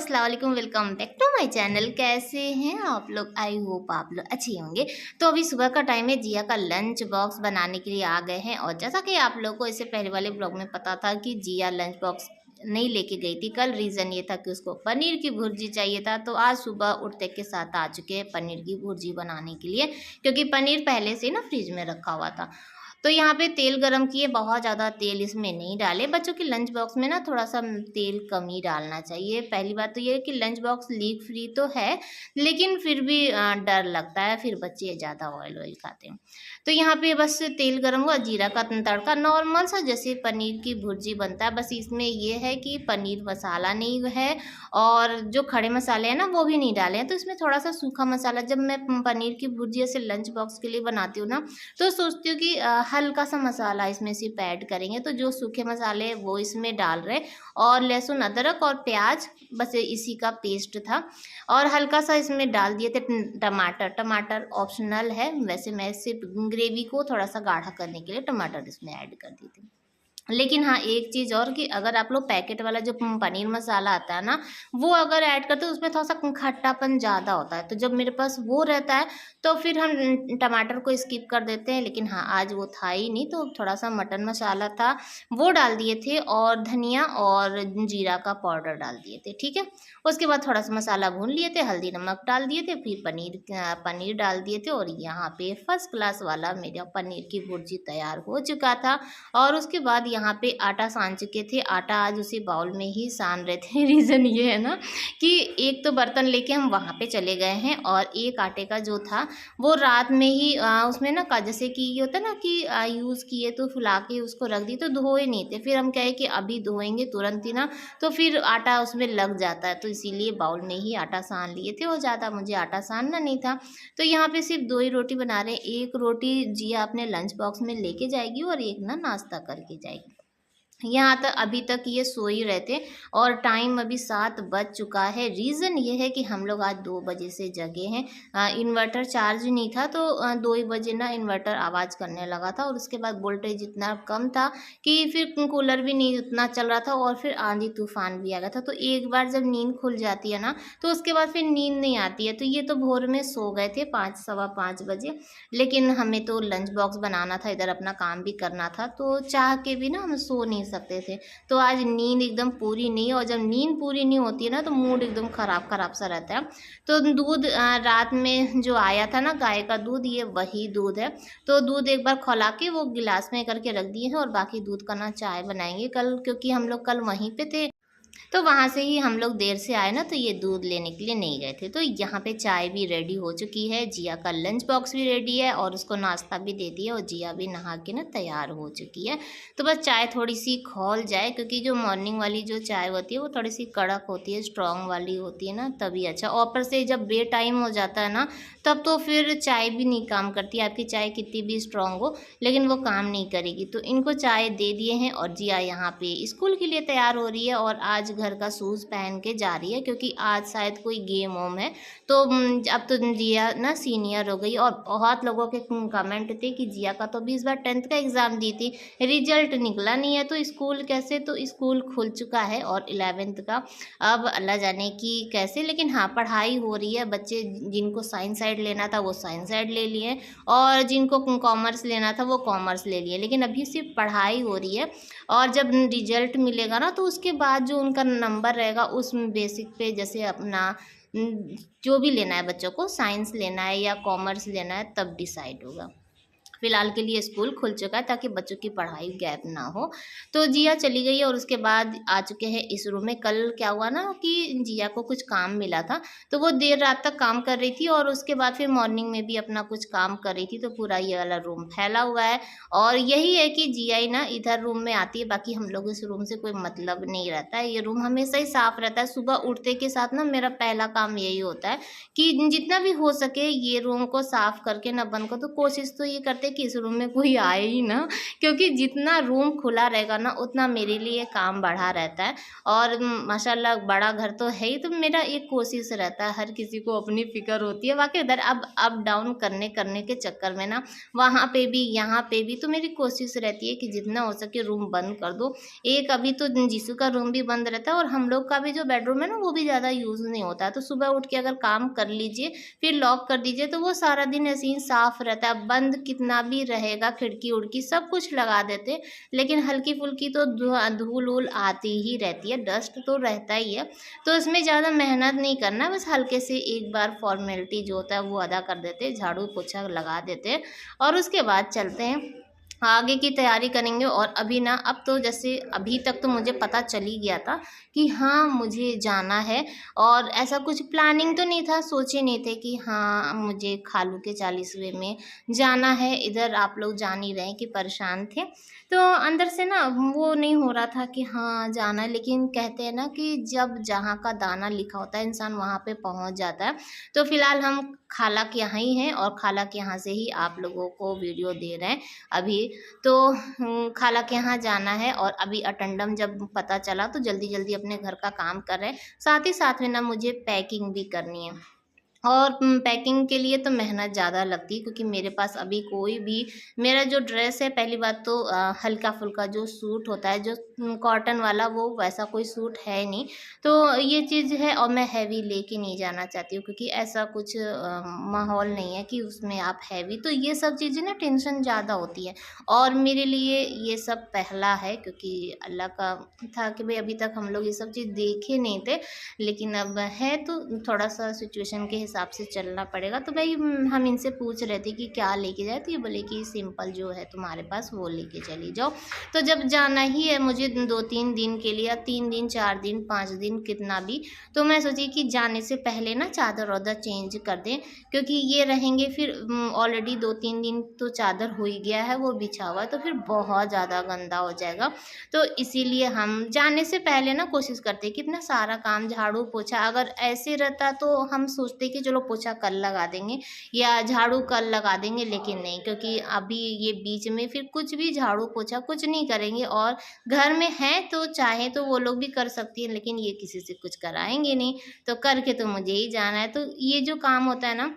अस्सलाम वालेकुम, welcome back to my channel. कैसे हैं आप लोग? आई होप आप लोग अच्छे होंगे। तो अभी सुबह का टाइम है, जिया का लंच बॉक्स बनाने के लिए आ गए हैं। और जैसा कि आप लोगों को इससे पहले वाले ब्लॉग में पता था कि जिया लंच बॉक्स नहीं लेके गई थी कल। रीज़न ये था कि उसको पनीर की भुर्जी चाहिए था। तो आज सुबह उठते के साथ आ चुके हैं पनीर की भुर्जी बनाने के लिए, क्योंकि पनीर पहले से ना फ्रिज में रखा हुआ था। तो यहाँ पे तेल गरम किए, बहुत ज़्यादा तेल इसमें नहीं डाले। बच्चों के लंच बॉक्स में ना थोड़ा सा तेल कम ही डालना चाहिए। पहली बात तो ये है कि लंच बॉक्स लीक फ्री तो है, लेकिन फिर भी डर लगता है, फिर बच्चे ज़्यादा ऑयल ऑयल खाते हैं। तो यहाँ पे बस तेल गरम हुआ, जीरा का तड़का नॉर्मल सा जैसे पनीर की भुर्जी बनता है। बस इसमें ये है कि पनीर मसाला नहीं है और जो खड़े मसाले हैं ना वो भी नहीं डाले हैं। तो इसमें थोड़ा सा सूखा मसाला, जब मैं पनीर की भुर्जी ऐसे लंच बॉक्स के लिए बनाती हूँ ना, तो सोचती हूँ कि हल्का सा मसाला इसमें सिर्फ ऐड करेंगे। तो जो सूखे मसाले वो इसमें डाल रहे, और लहसुन अदरक और प्याज, बस इसी का पेस्ट था। और हल्का सा इसमें डाल दिए थे टमाटर। टमाटर ऑप्शनल है, वैसे मैं सिर्फ ग्रेवी को थोड़ा सा गाढ़ा करने के लिए टमाटर इसमें ऐड कर दी थी। लेकिन हाँ, एक चीज़ और कि अगर आप लोग पैकेट वाला जो पनीर मसाला आता है ना, वो अगर ऐड करते हो उसमें थोड़ा-सा खट्टापन ज़्यादा होता है। तो जब मेरे पास वो रहता है तो फिर हम टमाटर को स्किप कर देते हैं। लेकिन हाँ, आज वो था ही नहीं, तो थोड़ा-सा मटन मसाला था, वो डाल दिए थे, और धनिया और जीरा का पाउडर डाल दिए थे, ठीक है? उसके बाद थोड़ा-सा मसाला भून लिए थे, हल्दी नमक डाल दिए थे, फिर पनीर डाल दिए थे, और यहाँ पे फर्स्ट क्लास वाला मेरा पनीर की भुर्जी तैयार हो चुका था। और उसके बाद यहाँ पे आटा सान चुके थे। आटा आज उसी बाउल में ही सान रहे थे। रीज़न ये है ना कि एक तो बर्तन लेके हम वहाँ पे चले गए हैं, और एक आटे का जो था वो रात में ही उसमें ना जैसे कि ये होता है ना कि यूज़ किए तो फुला के उसको रख दी, तो धोए नहीं थे। फिर हम कहे कि अभी धोएंगे तुरंत ही ना, तो फिर आटा उसमें लग जाता है, तो इसीलिए बाउल में ही आटा सान लिए थे, और ज़्यादा मुझे आटा सानना नहीं था। तो यहाँ पे सिर्फ 2 ही रोटी बना रहे हैं। एक रोटी जिया अपने लंच बॉक्स में लेके जाएगी, और एक ना नाश्ता करके जाएगी। यहाँ तक अभी तक ये सो ही रहे थे, और टाइम अभी 7 बज चुका है। रीज़न ये है कि हम लोग आज 2 बजे से जगे हैं। इन्वर्टर चार्ज नहीं था, तो 2 ही बजे ना इन्वर्टर आवाज़ करने लगा था, और उसके बाद वोल्टेज इतना कम था कि फिर कूलर भी नहीं उतना चल रहा था, और फिर आंधी तूफान भी आ गया था। तो एक बार जब नींद खुल जाती है ना, तो उसके बाद फिर नींद नहीं आती है। तो ये तो भोर में सो गए थे 5 सवा 5 बजे, लेकिन हमें तो लंच बॉक्स बनाना था, इधर अपना काम भी करना था, तो चाह के भी ना हम सो नहीं सकते थे। तो आज नींद एकदम पूरी नहीं, और जब नींद पूरी नहीं होती है ना, तो मूड एकदम ख़राब ख़राब सा रहता है। तो दूध रात में जो आया था ना गाय का दूध, ये वही दूध है। तो दूध एक बार खौला के वो गिलास में करके रख दिए हैं, और बाकी दूध का ना चाय बनाएंगे कल, क्योंकि हम लोग कल वहीं पे थे। तो वहाँ से ही हम लोग देर से आए ना, तो ये दूध लेने के लिए नहीं गए थे। तो यहाँ पे चाय भी रेडी हो चुकी है, जिया का लंच बॉक्स भी रेडी है, और उसको नाश्ता भी दे दिया, और जिया भी नहा के ना तैयार हो चुकी है। तो बस चाय थोड़ी सी खौल जाए, क्योंकि जो मॉर्निंग वाली जो चाय होती है वो थोड़ी सी कड़क होती है, स्ट्रॉन्ग वाली होती है ना, तभी अच्छा। और ऊपर से जब बे टाइम हो जाता है ना, तब तो फिर चाय भी नहीं काम करती। आपकी चाय कितनी भी स्ट्रॉन्ग हो, लेकिन वो काम नहीं करेगी। तो इनको चाय दे दिए हैं, और जिया यहाँ पे स्कूल के लिए तैयार हो रही है, और आज घर का शूज़ पहन के जा रही है, क्योंकि आज शायद कोई गेम वोम है। तो अब तो जिया ना सीनियर हो गई, और बहुत लोगों के कमेंट थे कि जिया का तो अभी इस बार 10th का एग्ज़ाम दी थी, रिजल्ट निकला नहीं है, तो स्कूल कैसे? तो स्कूल खुल चुका है, और 11th का अब अल्लाह जाने कि कैसे। लेकिन हाँ, पढ़ाई हो रही है। बच्चे जिनको साइंस साइड लेना था वो साइंस साइड ले लिए, और जिनको कॉमर्स लेना था वो कॉमर्स ले लिए। लेकिन अभी सिर्फ पढ़ाई हो रही है, और जब रिजल्ट मिलेगा ना, तो उसके बाद जो उनका नंबर रहेगा उस बेसिक पे, जैसे अपना जो भी लेना है बच्चों को, साइंस लेना है या कॉमर्स लेना है, तब डिसाइड होगा। फिलहाल के लिए स्कूल खुल चुका है, ताकि बच्चों की पढ़ाई गैप ना हो। तो जिया चली गई, और उसके बाद आ चुके हैं इस रूम में। कल क्या हुआ ना कि जिया को कुछ काम मिला था, तो वो देर रात तक काम कर रही थी, और उसके बाद फिर मॉर्निंग में भी अपना कुछ काम कर रही थी। तो पूरा ये वाला रूम फैला हुआ है, और यही है कि जिया ही ना इधर रूम में आती है, बाकी हम लोग इस रूम से कोई मतलब नहीं रहता है। ये रूम हमेशा ही साफ रहता है। सुबह उठते के साथ ना मेरा पहला काम यही होता है कि जितना भी हो सके ये रूम को साफ करके ना बंद कर दो। कोशिश तो ये करते कि इस रूम में कोई आए ही ना, क्योंकि जितना रूम खुला रहेगा ना उतना मेरे लिए काम बढ़ा रहता है। और माशाल्लाह बड़ा घर तो है ही, तो मेरा एक कोशिश रहता है, हर किसी को अपनी फ़िक्र होती है। वाक़ई उधर अब अप डाउन करने करने के चक्कर में ना वहाँ पे भी यहाँ पे भी, तो मेरी कोशिश रहती है कि जितना हो सके रूम बंद कर दो। एक अभी तो जीसू का रूम भी बंद रहता है और हम लोग का भी जो बेडरूम है ना वो भी ज़्यादा यूज़ नहीं होता है। तो सुबह उठ के अगर काम कर लीजिए, फिर लॉक कर दीजिए, तो वो सारा दिन ऐसे ही साफ़ रहता है। बंद कितना भी रहेगा, खिड़की-उड़की सब कुछ लगा देते, लेकिन हल्की-फुल्की तो धूल-वूल आती ही रहती है, डस्ट तो रहता ही है। तो इसमें ज़्यादा मेहनत नहीं करना है, बस हल्के से एक बार फ़ॉर्मेलिटी जो होता है वो अदा कर देते हैं, झाड़ू-पोछा लगा देते हैं और उसके बाद चलते हैं, आगे की तैयारी करेंगे। और अभी ना, अब तो जैसे अभी तक तो मुझे पता चल ही गया था कि हाँ, मुझे जाना है, और ऐसा कुछ प्लानिंग तो नहीं था, सोचे नहीं थे कि हाँ, मुझे खालू के 40वें में जाना है। इधर आप लोग जान ही रहे हैं कि परेशान थे, तो अंदर से ना वो नहीं हो रहा था कि हाँ, जाना है। लेकिन कहते हैं ना कि जब जहाँ का दाना लिखा होता है इंसान वहाँ पे पहुँच जाता है। तो फिलहाल हम खाला के यहाँ ही हैं और खाला के यहाँ से ही आप लोगों को वीडियो दे रहे हैं अभी। तो खाला के यहाँ जाना है और अभी अटेंडम जब पता चला तो जल्दी जल्दी अपने घर का काम कर रहे हैं, साथ ही साथ में ना मुझे पैकिंग भी करनी है। और पैकिंग के लिए तो मेहनत ज़्यादा लगती है, क्योंकि मेरे पास अभी कोई भी, मेरा जो ड्रेस है, पहली बात तो हल्का-फुल्का जो सूट होता है, जो कॉटन वाला, वो वैसा कोई सूट है नहीं। तो ये चीज़ है, और मैं हैवी लेके नहीं जाना चाहती हूँ, क्योंकि ऐसा कुछ माहौल नहीं है कि उसमें आप हैवी, तो ये सब चीज़ें ना टेंशन ज़्यादा होती है। और मेरे लिए ये सब पहला है, क्योंकि अल्लाह का था कि भई अभी तक हम लोग ये सब चीज़ देखे नहीं थे, लेकिन अब है तो थोड़ा-सा सिचुएशन के हिसाब से चलना पड़ेगा। तो भाई हम इनसे पूछ रहे थे कि क्या लेके जाएँ, तो ये बोले कि सिंपल जो है तुम्हारे पास वो लेके चली जाओ। तो जब जाना ही है मुझे 2-3 दिन के लिए, या 3 दिन, 4 दिन, 5 दिन, कितना भी, तो मैं सोची कि जाने से पहले ना चादर-वादर चेंज कर दें, क्योंकि ये रहेंगे फिर ऑलरेडी 2-3 दिन तो चादर हो ही गया है वो बिछा हुआ, तो फिर बहुत ज़्यादा गंदा हो जाएगा। तो इसीलिए हम जाने से पहले ना कोशिश करते कि इतना सारा काम, झाड़ू पोछा, अगर ऐसे रहता तो हम सोचते कि चलो पोछा कल लगा देंगे या झाड़ू कल लगा देंगे, लेकिन नहीं, क्योंकि अभी ये बीच में फिर कुछ भी झाड़ू पोछा कुछ नहीं करेंगे। और घर में हैं तो चाहे तो वो लोग भी कर सकती हैं, लेकिन ये किसी से कुछ कराएंगे नहीं, तो करके तो मुझे ही जाना है। तो ये जो काम होता है ना,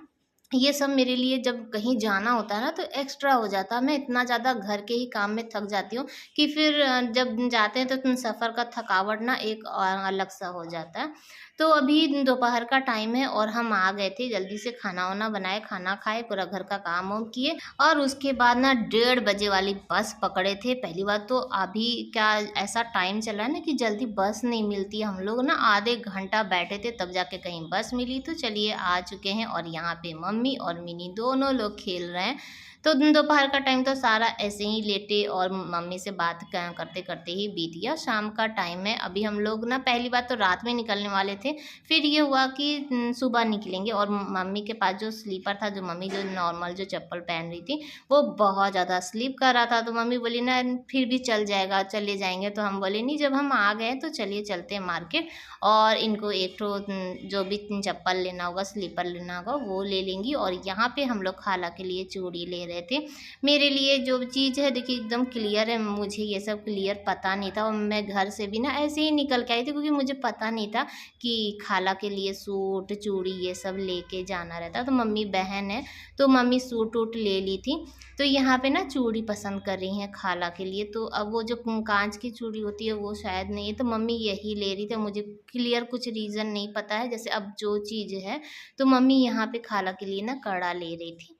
ये सब मेरे लिए जब कहीं जाना होता है ना तो एक्स्ट्रा हो जाता है। मैं इतना ज़्यादा घर के ही काम में थक जाती हूँ कि फिर जब जाते हैं तो सफ़र का थकावट ना एक अलग सा हो जाता है। तो अभी दोपहर का टाइम है और हम आ गए थे, जल्दी से खाना-वाना बनाए, खाना खाए, पूरा घर का काम-वाम किए और उसके बाद ना 1:30 बजे वाली बस पकड़े थे। पहली बात तो अभी क्या ऐसा टाइम चला है ना कि जल्दी बस नहीं मिलती। हम लोग ना आधे घंटा बैठे थे तब जाके कहीं बस मिली। तो चलिए आ चुके हैं और यहाँ पे मम्मी और मिनी दोनों लोग खेल रहे हैं। तो दोपहर का टाइम तो सारा ऐसे ही लेटे और मम्मी से बात करते करते ही बीत गया। शाम का टाइम है, अभी हम लोग ना पहली बात तो रात में निकलने वाले थे, फिर ये हुआ कि सुबह निकलेंगे। और मम्मी के पास जो स्लीपर था, जो मम्मी जो नॉर्मल जो चप्पल पहन रही थी, वो बहुत ज़्यादा स्लिप कर रहा था। तो मम्मी बोली ना फिर भी चल जाएगा, चले जाएंगे। तो हम बोले नहीं, जब हम आ गए तो चलिए चलते हैं मार्केट और इनको एक ठो जो भी चप्पल लेना होगा, स्लीपर लेना होगा, वो ले लेंगी। और यहाँ पे हम लोग खाला के लिए चूड़ी ले रहे थे। मेरे लिए जो चीज़ है देखिए एकदम क्लियर है, मुझे ये सब क्लियर पता नहीं था और मैं घर से भी ना ऐसे ही निकल के आई थी, क्योंकि मुझे पता नहीं था कि खाला के लिए सूट चूड़ी ये सब लेके जाना रहता। तो मम्मी बहन है तो मम्मी सूट वूट ले ली थी। तो यहाँ पे ना चूड़ी पसंद कर रही हैं खाला के लिए। तो अब वो जो कांच की चूड़ी होती है वो शायद नहीं है, तो मम्मी यही ले रही थी। मुझे क्लियर कुछ रीज़न नहीं पता है, जैसे अब जो चीज़ है तो मम्मी यहाँ पे खाला के लिए ना कड़ा ले रही थी।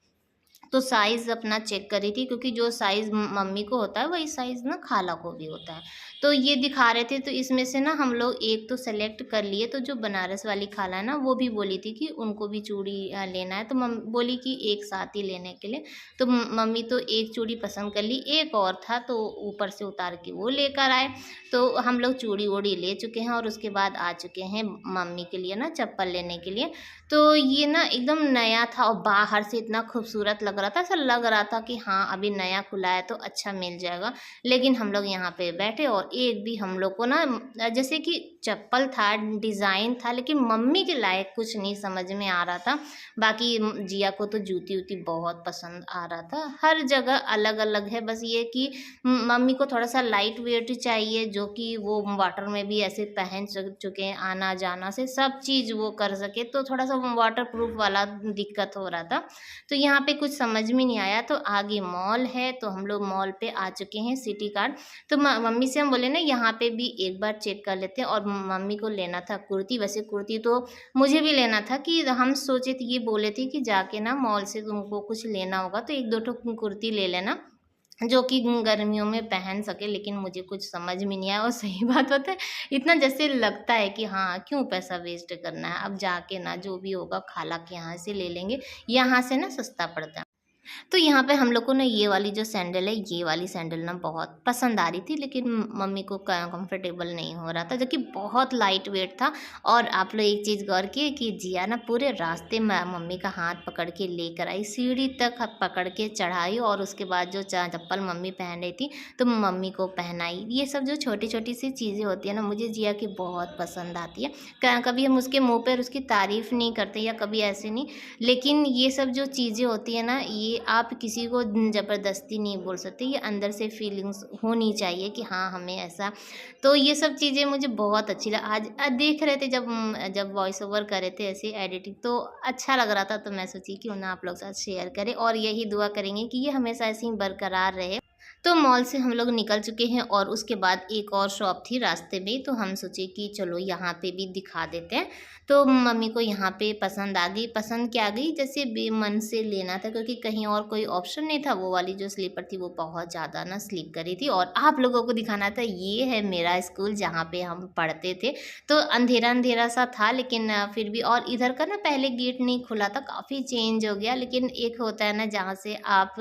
तो साइज़ अपना चेक कर रही थी, क्योंकि जो साइज़ मम्मी को होता है वही साइज़ ना खाला को भी होता है। तो ये दिखा रहे थे, तो इसमें से ना हम लोग एक तो सेलेक्ट कर लिए। तो जो बनारस वाली खाला है ना, वो भी बोली थी कि उनको भी चूड़ी लेना है, तो बोली कि एक साथ ही लेने के लिए। तो मम्मी तो एक चूड़ी पसंद कर ली, एक और था तो ऊपर से उतार के वो लेकर आए। तो हम लोग चूड़ी वूड़ी ले चुके हैं और उसके बाद आ चुके हैं मम्मी के लिए ना चप्पल लेने के लिए। तो ये ना एकदम नया था और बाहर से इतना खूबसूरत लग रहा रहा था, ऐसा लग रहा था कि हाँ अभी नया खुला है तो अच्छा मिल जाएगा। लेकिन हम लोग यहाँ पे बैठे और एक भी हम लोग को ना जैसे कि चप्पल था, डिज़ाइन था, लेकिन मम्मी के लायक कुछ नहीं समझ में आ रहा था। बाकी जिया को तो जूती वूती बहुत पसंद आ रहा था। हर जगह अलग अलग है, बस ये कि मम्मी को थोड़ा सा लाइट वेट चाहिए, जो कि वो वाटर में भी ऐसे पहन चुके हैं, आना जाना से सब चीज़ वो कर सके, तो थोड़ा सा वाटर प्रूफ वाला दिक्कत हो रहा था। तो यहाँ पे कुछ समझ में नहीं आया, तो आगे मॉल है, तो हम लोग मॉल पे आ चुके हैं, सिटी कार्ड। तो मम्मी से हम बोले ना यहाँ पे भी एक बार चेक कर लेते हैं। और मम्मी को लेना था कुर्ती, वैसे कुर्ती तो मुझे भी लेना था, कि हम सोचे थे, ये बोले थे कि जाके ना मॉल से तुमको कुछ लेना होगा तो एक दो ठो कुर्ती ले लेना, जो कि गर्मियों में पहन सके। लेकिन मुझे कुछ समझ में नहीं आया। और सही बात होता है, इतना जैसे लगता है कि हाँ क्यों पैसा वेस्ट करना है, अब जाके ना जो भी होगा खाला के यहाँ से ले लेंगे, यहाँ से ना सस्ता पड़ता है। तो यहाँ पे हम लोग को ना ये वाली जो सैंडल है, ये वाली सैंडल ना बहुत पसंद आ रही थी, लेकिन मम्मी को कंफर्टेबल नहीं हो रहा था, जो कि बहुत लाइट वेट था। और आप लोग एक चीज़ गौर किए कि जिया ना पूरे रास्ते में मम्मी का हाथ पकड़ के लेकर आई, सीढ़ी तक पकड़ के चढ़ाई, और उसके बाद जो चप्पल मम्मी पहन रही थी तो मम्मी को पहनाई। ये सब जो छोटी छोटी सी चीज़ें होती है ना, मुझे जिया की बहुत पसंद आती है। कभी हम उसके मुँह पर उसकी तारीफ़ नहीं करते या कभी ऐसे नहीं, लेकिन ये सब जो चीज़ें होती है ना, ये आप किसी को ज़बरदस्ती नहीं बोल सकते, ये अंदर से फीलिंग्स होनी चाहिए कि हाँ हमें ऐसा। तो ये सब चीज़ें मुझे बहुत अच्छी आज देख रहे थे, जब वॉइस ओवर कर रहे थे ऐसे एडिटिंग, तो अच्छा लग रहा था, तो मैं सोची कि उन्हें आप लोग साथ शेयर करें, और यही दुआ करेंगे कि ये हमेशा ऐसे ही बरकरार रहे। तो मॉल से हम लोग निकल चुके हैं, और उसके बाद एक और शॉप थी रास्ते में, तो हम सोचे कि चलो यहाँ पे भी दिखा देते हैं। तो मम्मी को यहाँ पे पसंद आ गई। पसंद क्या आ गई, जैसे बेमन से लेना था, क्योंकि कहीं और कोई ऑप्शन नहीं था। वो वाली जो स्लीपर थी वो बहुत ज़्यादा ना स्लीप करी थी, और आप लोगों को दिखाना था ये है मेरा स्कूल जहाँ पे हम पढ़ते थे। तो अंधेरा अंधेरा सा था, लेकिन फिर भी, और इधर का ना पहले गेट नहीं खुला था, काफ़ी चेंज हो गया। लेकिन एक होता है ना, जहाँ से आप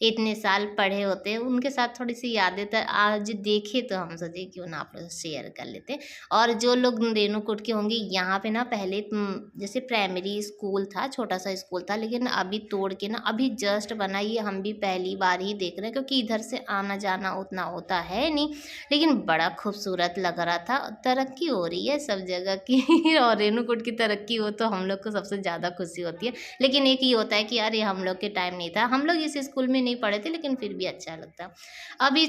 इतने साल पढ़े होते हैं, उनके साथ थोड़ी सी यादें तो आज देखे, तो हम सोचे क्यों ना आप लोग शेयर कर लेते। और जो लोग रेणुकूट के होंगे, यहाँ पे ना पहले जैसे प्राइमरी स्कूल था, छोटा सा स्कूल था, लेकिन अभी तोड़ के ना अभी जस्ट बना, ये हम भी पहली बार ही देख रहे हैं, क्योंकि इधर से आना जाना उतना होता है नहीं, लेकिन बड़ा खूबसूरत लग रहा था। तरक्की हो रही है सब जगह की और रेणुकूट की तरक्की हो तो हम लोग को सबसे ज़्यादा खुशी होती है। लेकिन एक ही होता है कि अरे हम लोग के टाइम नहीं था, हम लोग इस स्कूल में नहीं पढ़े थे, लेकिन फिर भी अच्छा लगता। अभी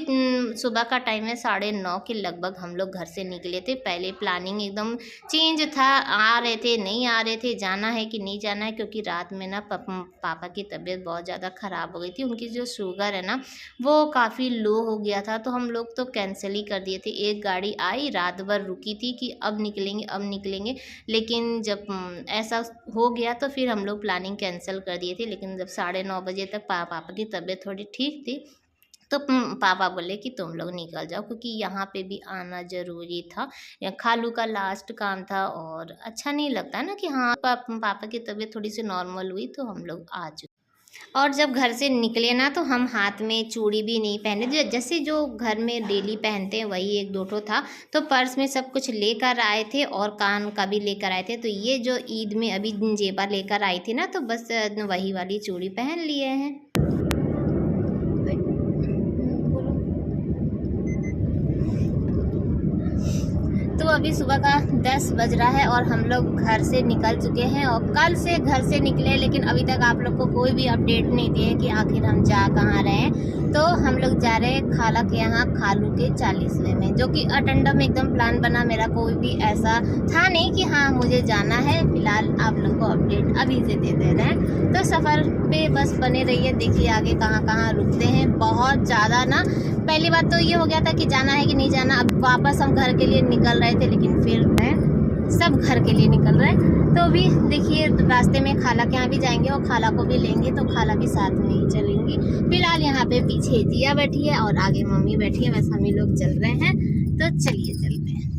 सुबह का टाइम है, 9:30 के लगभग हम लोग घर से निकले थे। पहले प्लानिंग एकदम चेंज था, आ रहे थे नहीं आ रहे थे, जाना है कि नहीं जाना है, क्योंकि रात में ना पापा की तबीयत बहुत ज़्यादा ख़राब हो गई थी। उनकी जो शुगर है ना वो काफ़ी लो हो गया था, तो हम लोग तो कैंसिल ही कर दिए थे। एक गाड़ी आई, रात भर रुकी थी कि अब निकलेंगे अब निकलेंगे, लेकिन जब ऐसा हो गया तो फिर हम लोग प्लानिंग कैंसिल कर दिए थे। लेकिन जब 9:30 बजे तक पापा की तबीयत थोड़ी ठीक थी, तो पापा बोले कि तुम लोग निकल जाओ, क्योंकि यहाँ पे भी आना ज़रूरी था। खालू का लास्ट काम था, और अच्छा नहीं लगता ना कि हाँ पापा की तबीयत थोड़ी सी नॉर्मल हुई तो हम लोग आ चुके। और जब घर से निकले ना, तो हम हाथ में चूड़ी भी नहीं पहने, जैसे जो घर में डेली पहनते हैं वही एक दो ठो था। तो पर्स में सब कुछ लेकर आए थे, और कान का भी लेकर आए थे। तो ये जो ईद में अभी जेबा लेकर आई थी ना, तो बस वही वाली चूड़ी पहन लिए हैं। तो अभी सुबह का 10 बज रहा है, और हम लोग घर से निकल चुके हैं, और कल से घर से निकले, लेकिन अभी तक आप लोग को कोई भी अपडेट नहीं दिए कि आखिर हम जा कहाँ रहे हैं। तो हम लोग जा रहे हैं खाला के यहाँ, खालू के 40वें में, जो कि अटेंडम में एकदम प्लान बना। मेरा कोई भी ऐसा था नहीं कि हाँ मुझे जाना है। फिलहाल आप लोग को अपडेट अभी से दे रहे हैं। तो सफ़र पे बस बने रहिए, देखिए आगे कहाँ कहाँ रुकते हैं। बहुत ज़्यादा ना, पहली बात तो ये हो गया था कि जाना है कि नहीं जाना। अब वापस हम घर के लिए निकल रहे थे, लेकिन फिर सब घर के लिए निकल रहे हैं। तो अभी देखिए रास्ते में खाला के यहाँ भी जाएंगे, और खाला को भी लेंगे, तो खाला भी साथ में ही चलेंगी। फिलहाल यहाँ पे पीछे जिया बैठी है और आगे मम्मी बैठी है, बस हम ही लोग चल रहे हैं। तो चलिए चलते हैं।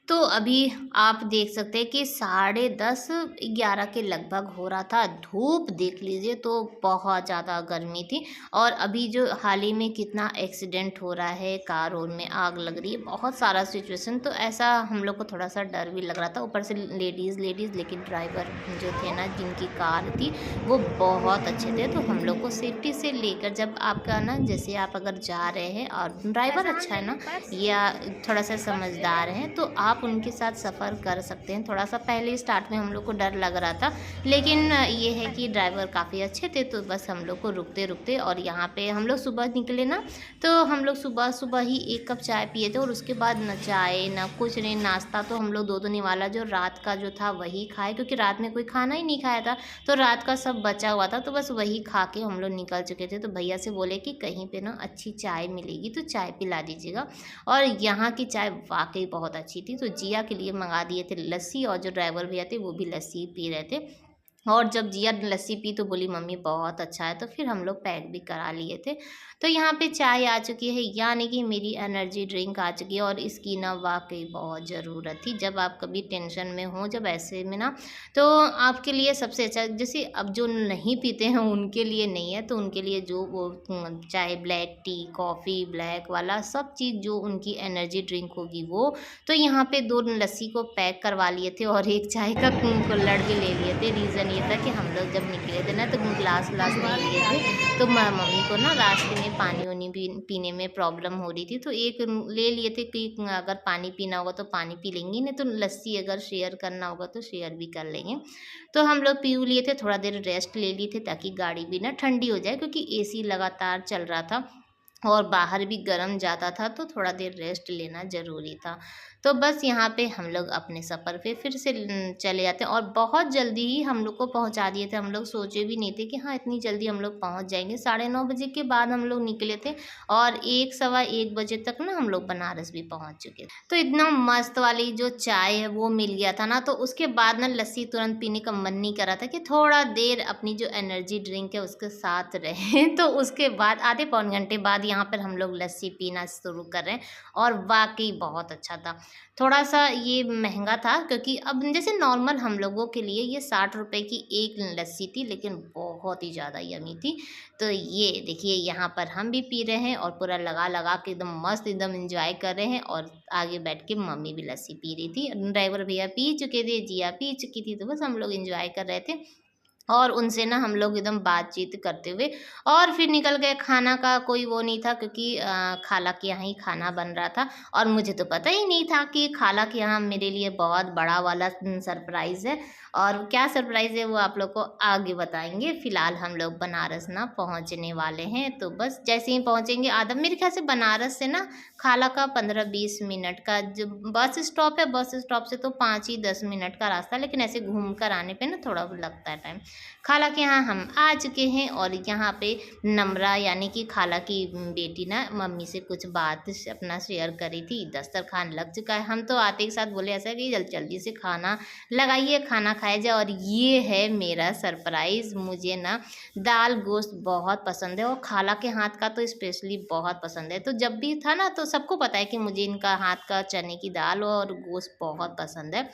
तो अभी आप देख सकते हैं कि 10:30 11 के लगभग हो रहा था। धूप देख लीजिए तो बहुत ज़्यादा गर्मी थी। और अभी जो हाल ही में कितना एक्सीडेंट हो रहा है, कार रोड में आग लग रही है, बहुत सारा सिचुएशन, तो ऐसा हम लोग को थोड़ा सा डर भी लग रहा था। ऊपर से लेडीज़ लेकिन ड्राइवर जो थे ना, जिनकी कार थी वो बहुत अच्छे थे। तो हम लोग को सेफ्टी से लेकर, जब आपका ना जैसे आप अगर जा रहे हैं और ड्राइवर अच्छा है ना या थोड़ा सा समझदार हैं, तो आप उनके साथ सफ़र कर सकते हैं। थोड़ा सा पहले स्टार्ट में हम लोग को डर लग रहा था, लेकिन ये है कि ड्राइवर काफ़ी अच्छे थे। तो बस हम लोग को रुकते रुकते, और यहाँ पे हम लोग सुबह निकले ना, तो हम लोग सुबह सुबह ही 1 कप चाय पिए थे, और उसके बाद ना चाय ना कुछ नहीं, नाश्ता तो हम लोग 2-2 निवाला जो रात का जो था वही खाए, क्योंकि रात में कोई खाना ही नहीं खाया था, तो रात का सब बचा हुआ था, तो बस वही खा के हम लोग निकल चुके थे। तो भैया से बोले कि कहीं पे ना अच्छी चाय मिलेगी तो चाय पिला दीजिएगा, और यहाँ की चाय वाकई बहुत अच्छी थी। तो जिया के लिए मंगा दिए थे लस्सी, और जो ड्राइवर भैया थे वो भी लस्सी पी रहे थे। और जब जिया लस्सी पी तो बोली मम्मी बहुत अच्छा है, तो फिर हम लोग पैक भी करा लिए थे। तो यहाँ पे चाय आ चुकी है, यानी कि मेरी एनर्जी ड्रिंक आ चुकी है, और इसकी ना वाकई बहुत ज़रूरत थी। जब आप कभी टेंशन में हो, जब ऐसे में ना, तो आपके लिए सबसे अच्छा, जैसे अब जो नहीं पीते हैं उनके लिए नहीं है, तो उनके लिए जो वो चाहे ब्लैक टी, कॉफ़ी, ब्लैक वाला सब चीज़ जो उनकी एनर्जी ड्रिंक होगी वो। तो यहाँ पे 2 लस्सी को पैक करवा लिए थे, और 1 चाय का कुल्हड़ भी ले लिए थे। रीज़न ये था कि हम लोग जब निकले थे ना, तो ग्लास नहीं लिए थे, तो मम्मी को ना रास्ते में पानी वानी पीने में प्रॉब्लम हो रही थी, तो एक ले लिए थे कि अगर पानी पीना होगा तो पानी पी लेंगी, नहीं तो लस्सी अगर शेयर करना होगा तो शेयर भी कर लेंगे। तो हम लोग पी लिए थे, थोड़ा देर रेस्ट ले लिए थे ताकि गाड़ी भी ना ठंडी हो जाए, क्योंकि एसी लगातार चल रहा था और बाहर भी गर्म ज़्यादा था, तो थोड़ा देर रेस्ट लेना ज़रूरी था। तो बस यहाँ पे हम लोग अपने सफ़र पे फिर से चले जाते हैं, और बहुत जल्दी ही हम लोग को पहुँचा दिए थे। हम लोग सोचे भी नहीं थे कि हाँ इतनी जल्दी हम लोग पहुँच जाएंगे। 9:30 बजे के बाद हम लोग निकले थे, और 1 सवा 1 बजे तक ना हम लोग बनारस भी पहुँच चुके थे। तो इतना मस्त वाली जो चाय है वो मिल गया था ना, तो उसके बाद ना लस्सी तुरंत पीने का मन नहीं कर रहा था, कि थोड़ा देर अपनी जो एनर्जी ड्रिंक है उसके साथ रहे। तो उसके बाद आधे पौन घंटे बाद यहाँ पर हम लोग लस्सी पीना शुरू कर रहे हैं, और वाकई बहुत अच्छा था। थोड़ा सा ये महंगा था, क्योंकि अब जैसे नॉर्मल हम लोगों के लिए ये 60 रुपए की एक लस्सी थी, लेकिन बहुत ही ज़्यादा यमी थी। तो ये देखिए यहाँ पर हम भी पी रहे हैं, और पूरा लगा लगा के एकदम मस्त एकदम एंजॉय कर रहे हैं, और आगे बैठ के मम्मी भी लस्सी पी रही थी, ड्राइवर भैया पी चुके थे, जिया पी चुकी थी, तो बस हम लोग एंजॉय कर रहे थे। और उनसे ना हम लोग एकदम बातचीत करते हुए, और फिर निकल गए। खाना का कोई वो नहीं था, क्योंकि खाला के यहाँ ही खाना बन रहा था, और मुझे तो पता ही नहीं था कि खाला के यहाँ मेरे लिए बहुत बड़ा वाला सरप्राइज़ है। और क्या सरप्राइज़ है वो आप लोग को आगे बताएंगे। फ़िलहाल हम लोग बनारस ना पहुँचने वाले हैं, तो बस जैसे ही पहुँचेंगे, आधा मेरे ख्याल से बनारस से ना खाला का 15-20 मिनट का जो बस स्टॉप है, बस स्टॉप से तो 5 ही 10 मिनट का रास्ता, लेकिन ऐसे घूम कर आने पे ना थोड़ा लगता है टाइम। खाला के यहाँ हम आ चुके हैं, और यहाँ पे नम्रा यानी कि खाला की बेटी ना मम्मी से कुछ बात अपना शेयर करी थी। दस्तरखान लग चुका है, हम तो आते के साथ बोले ऐसा कि जल्दी से खाना लगाइए, खाना खाया जाए। और ये है मेरा सरप्राइज़। मुझे ना दाल गोश्त बहुत पसंद है, और खाला के हाथ का तो स्पेशली बहुत पसंद है। तो जब भी था ना, तो सबको पता है कि मुझे इनका हाथ का चने की दाल और गोश्त बहुत पसंद है।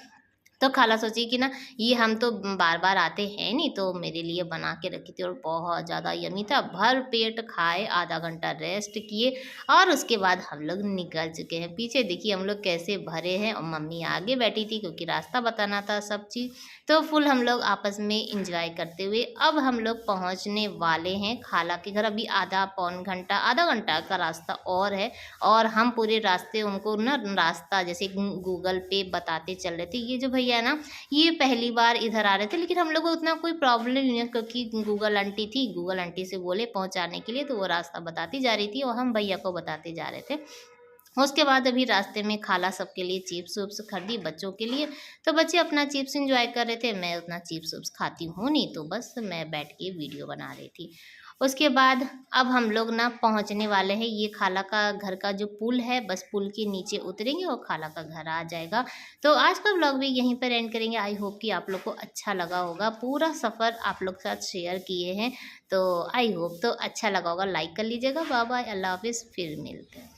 तो खाला सोची कि ना ये हम तो बार बार आते हैं नहीं, तो मेरे लिए बना के रखी थी, और बहुत ज़्यादा यमी था। भर पेट खाए, आधा घंटा रेस्ट किए, और उसके बाद हम लोग निकल चुके हैं। पीछे देखिए हम लोग कैसे भरे हैं, और मम्मी आगे बैठी थी क्योंकि रास्ता बताना था सब चीज़। तो फुल हम लोग आपस में इंजॉय करते हुए अब हम लोग पहुँचने वाले हैं खाला के घर। अभी आधा घंटा का रास्ता और है, और हम पूरे रास्ते उनको ना रास्ता जैसे गूगल पे बताते चल रहे थे। ये जो भैया है ना, ये पहली बार इधर आ रहे थे, लेकिन हम लोग को उतना कोई प्रॉब्लम नहीं है, क्योंकि गूगल आंटी थी। गूगल आंटी से बोले पहुंचाने के लिए, तो वो रास्ता बताती जा रही थी, और हम भैया को बताते जा रहे थे। उसके बाद अभी रास्ते में खाला सबके लिए चिप्स उप्स खरीदी बच्चों के लिए। तो बच्चे अपना चिप्स एंजॉय कर रहे थे, मैं उतना चिप्स उप्स खाती हूँ नहीं, तो बस मैं बैठ के वीडियो बना रही थी। उसके बाद अब हम लोग ना पहुँचने वाले हैं। ये खाला का घर का जो पुल है, बस पुल के नीचे उतरेंगे और खाला का घर आ जाएगा। तो आज का व्लॉग भी यहीं पर एंड करेंगे। आई होप कि आप लोग को अच्छा लगा होगा। पूरा सफ़र आप लोग के साथ शेयर किए हैं, तो आई होप तो अच्छा लगा होगा। लाइक कर लीजिएगा। बाय बाय, अल्लाह हाफिज़, फिर मिलते हैं।